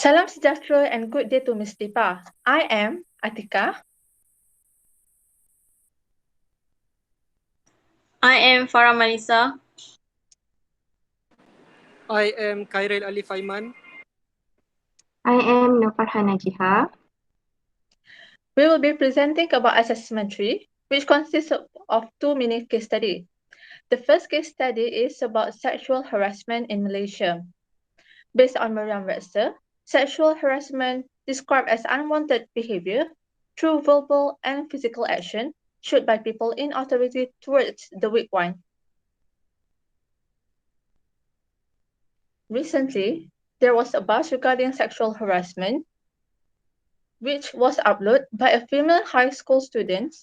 Salam sejahtera and good day to Ms. Deepa. I am Atika. I am Farah Malisa. I am Khairil Ali Faiman. I am Nofarhana Jiha. We will be presenting about assessment 3, which consists of 2 mini case studies. The first case study is about sexual harassment in Malaysia. Based on Merriam-Webster, sexual harassment described as unwanted behavior through verbal and physical action shown by people in authority towards the weak one. Recently, there was a buzz regarding sexual harassment, which was uploaded by a female high school student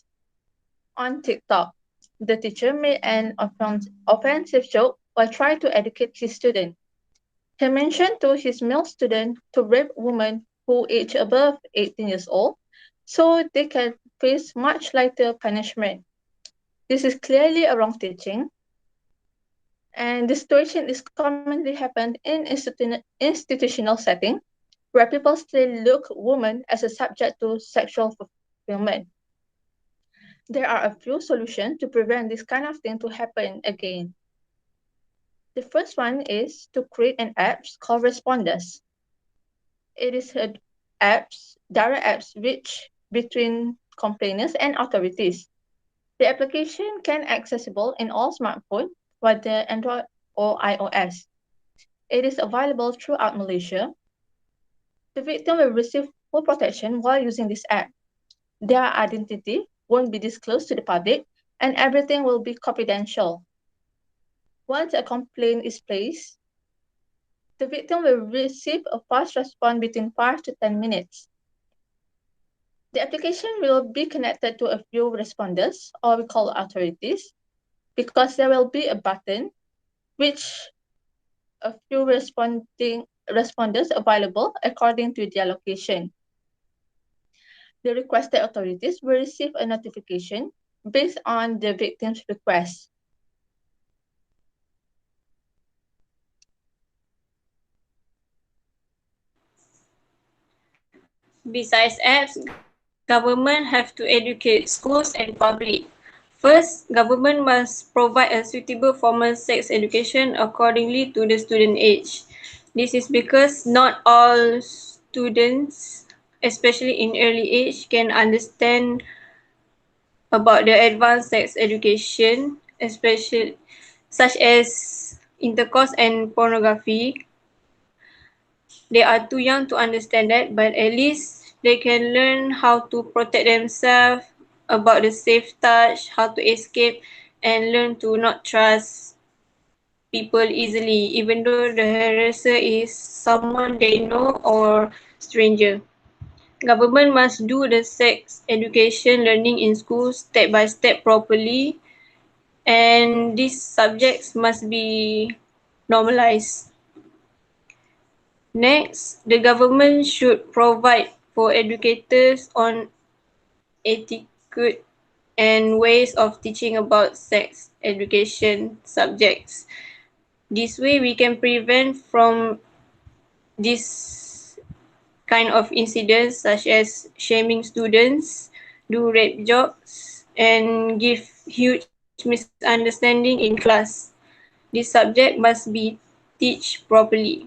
on TikTok. The teacher made an offensive joke while trying to educate his student. He mentioned to his male student to rape women who age above 18 years old so they can face much lighter punishment. This is clearly a wrong teaching, and this situation is commonly happened in institutional setting where people still look women as a subject to sexual fulfillment. There are a few solutions to prevent this kind of thing to happen again. The first one is to create an app called Responders. It is a direct apps which between complainants and authorities. The application can accessible in all smartphones, whether Android or iOS. It is available throughout Malaysia. The victim will receive full protection while using this app. Their identity won't be disclosed to the public and everything will be confidential. Once a complaint is placed, the victim will receive a fast response between 5 to 10 minutes. The application will be connected to a few responders, or we call authorities, because there will be a button which a few responders available according to their location. The requested authorities will receive a notification based on the victim's request. Besides apps, government have to educate schools and public. First, government must provide a suitable formal sex education accordingly to the student age. This is because not all students, especially in early age, can understand about the advanced sex education, especially such as intercourse and pornography. They are too young to understand that, but at least they can learn how to protect themselves, about the safe touch, how to escape, and learn to not trust people easily, even though the harasser is someone they know or stranger. Government must do the sex education learning in schools step by step properly, and these subjects must be normalized. Next, the government should provide for educators on etiquette and ways of teaching about sex education subjects. This way we can prevent from this kind of incidents such as shaming students, do rape jokes, and give huge misunderstanding in class. This subject must be taught properly.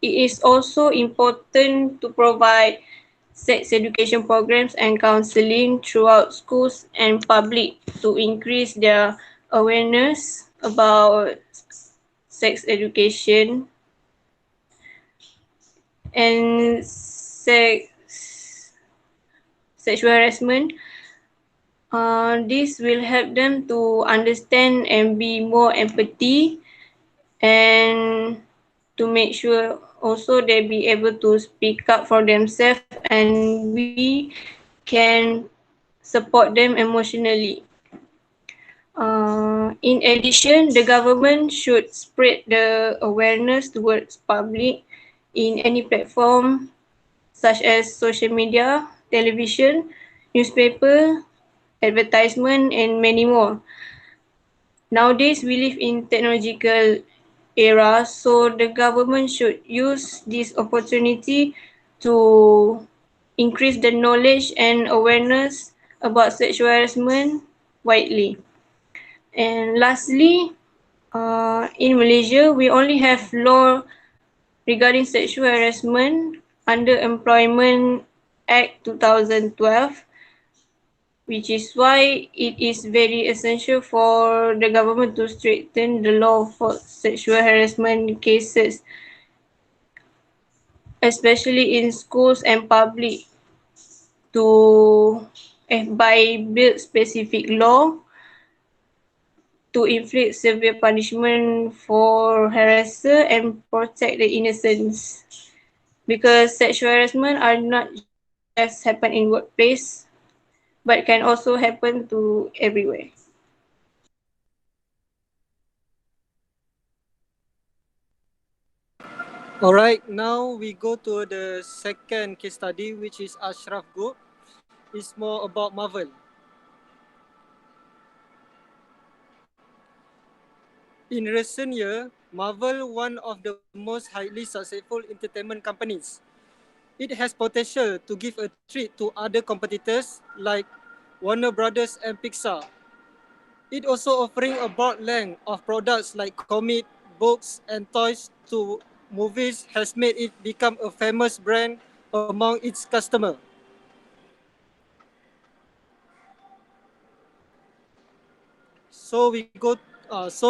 It is also important to provide sex education programs and counseling throughout schools and public to increase their awareness about sex education and sexual harassment. This will help them to understand and be more empathy, and to make sure also they be able to speak up for themselves and we can support them emotionally. In addition, the government should spread the awareness towards public in any platform such as social media, television, newspaper, advertisement, and many more. Nowadays, we live in technological era, so the government should use this opportunity to increase the knowledge and awareness about sexual harassment widely. And lastly, in Malaysia, we only have law regarding sexual harassment under Employment Act 2012, which is why it is very essential for the government to strengthen the law for sexual harassment cases, especially in schools and public, to by build specific law to inflict severe punishment for harasser and protect the innocents. Because sexual harassment are not just happen in workplace, but can also happen to everywhere. Alright, now we go to the second case study, which is Ashraf Group. It's more about Marvel. In recent years, Marvel, one of the most highly successful entertainment companies, it has potential to give a treat to other competitors like Warner Brothers and Pixar. It also offering a broad range of products like comic, books, and toys to movies has made it become a famous brand among its customers. So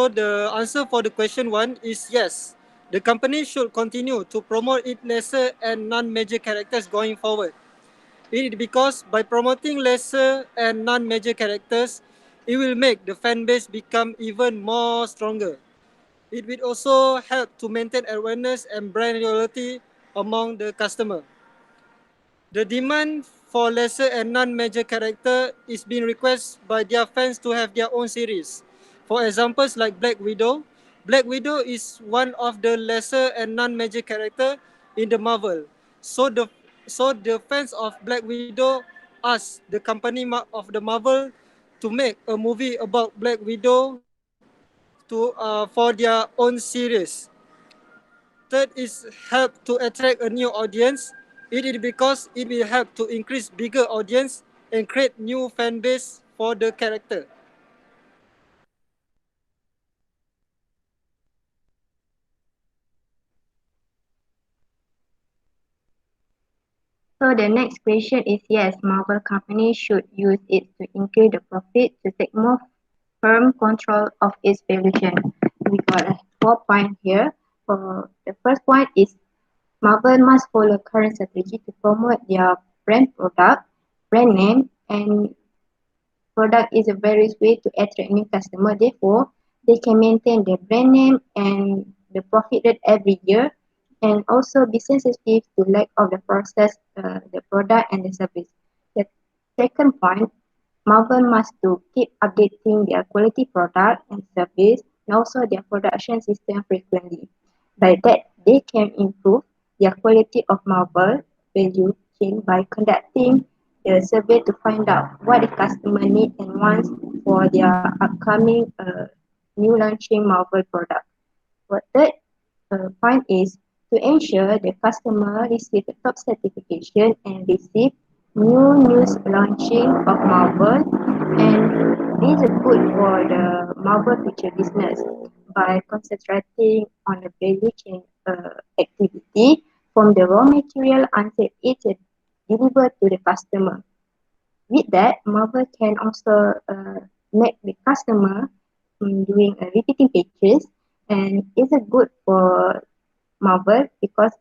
the answer for the question one is yes. The company should continue to promote its lesser and non-major characters going forward. It is because by promoting lesser and non-major characters, it will make the fan base become even more stronger. It will also help to maintain awareness and brand loyalty among the customer. The demand for lesser and non-major character is being requested by their fans to have their own series. For examples like Black Widow, Black Widow is one of the lesser and non-major character in the Marvel. So the so the fans of Black Widow asked the company of the Marvel to make a movie about Black Widow for their own series. Third is help to attract a new audience. It is because it will help to increase bigger audience and create new fan base for the character. So the next question is yes, Marvel company should use it to increase the profit to take more firm control of its valuation. We got a 4 point here. The first point is Marvel must follow current strategy to promote their brand product, brand name, and product is a various way to attract new customer. Therefore, they can maintain their brand name and the profit rate every year, and also be sensitive to lack of the process, the product and the service. The second point, Marvel must to keep updating their quality product and service, and also their production system frequently. By that, they can improve their quality of Marvel value chain by conducting the survey to find out what the customer need and wants for their upcoming new launching Marvel product. For third point is to ensure the customer receive the top certification and receive new news launching of Marvel, and this is good for the Marvel future business by concentrating on the value chain activity from the raw material until it is delivered to the customer. With that, Marvel can also make the customer doing a repeating purchase, and it's a good for Marvel because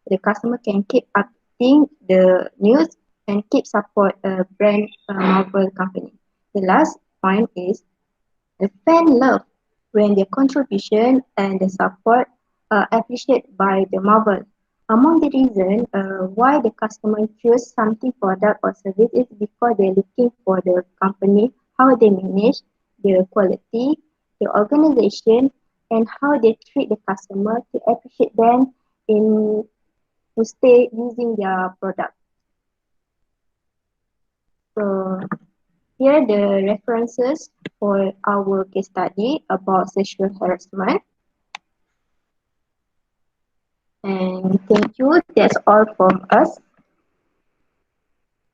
the customer can keep updating the news and keep support a brand Marvel company. The last point is the fan love when their contribution and the support are appreciated by the Marvel. Among the reason why the customer choose something product or service is because they're looking for the company, how they manage the quality, the organization, and how they treat the customer to appreciate them in to stay using their product. So here are the references for our case study about sexual harassment. And thank you. That's all from us.